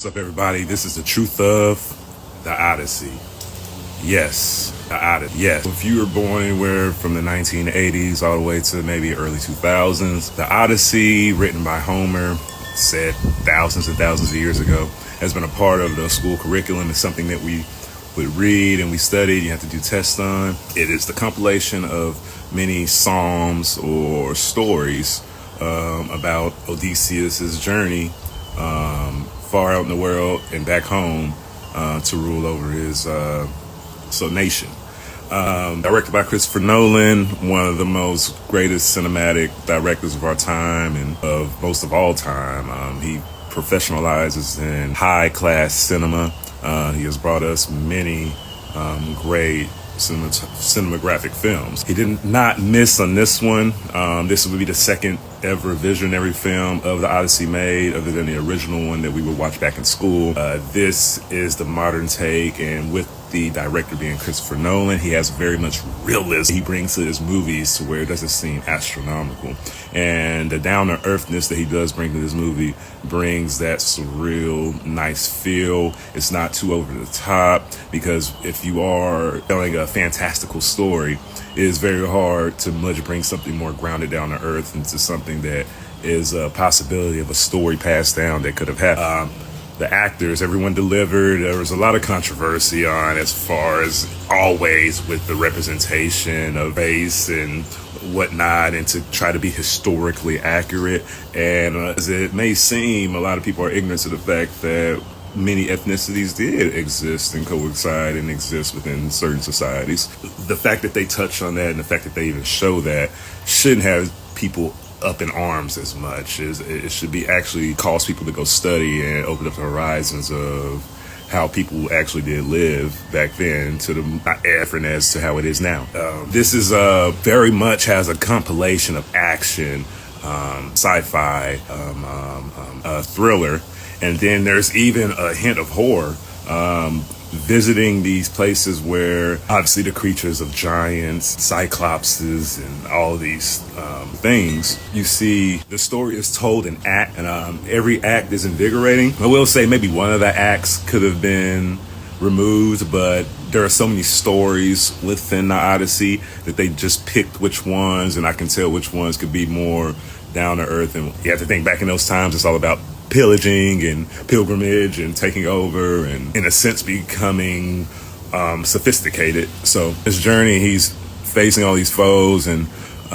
What's up, everybody? This is the truth of the Odyssey. Yes, the Odyssey. Yes. If you were born anywhere from the 1980s all the way to maybe early 2000s, the Odyssey, written by Homer, said thousands and thousands of years ago, has been a part of the school curriculum. It's something that we would read and we studied. You have to do tests on. It is the compilation of many psalms or stories about Odysseus's journey far out in the world and back home to rule over his nation. Directed by Christopher Nolan, one of the most greatest cinematic directors of our time and of most of all time. He professionalizes in high-class cinema. He has brought us many great cinematographic films. He did not miss on this one. This would be the second ever visionary film of the Odyssey made, other than the original one that we would watch back in school. This is the modern take, and with the director being Christopher Nolan, he has very much realism he brings to his movies to where it doesn't seem astronomical. And the down-to-earthness that he does bring to this movie brings that surreal, nice feel. It's not too over the top, because if you are telling a fantastical story, it is very hard to much bring something more grounded down to earth into something that is a possibility of a story passed down that could have happened. The actors, everyone delivered. There was a lot of controversy on as far as always with the representation of race and whatnot, and to try to be historically accurate. And as it may seem, a lot of people are ignorant to the fact that many ethnicities did exist and coincide and exist within certain societies. The fact that they touch on that and the fact that they even show that shouldn't have people up in arms as much. It should be actually cause people to go study and open up the horizons of how people actually did live back then, to the not different as to how it is now. This is very much has a compilation of action, sci-fi, thriller, and then there's even a hint of horror. Visiting these places where obviously the creatures of giants, cyclopses, and all of these things, you see the story is told in act, and every act is invigorating. I will say maybe one of the acts could have been removed, but there are so many stories within the Odyssey that they just picked which ones, and I can tell which ones could be more down to earth. And you have to think, back in those times, it's all about pillaging and pilgrimage and taking over and in a sense becoming sophisticated. So his journey, he's facing all these foes, and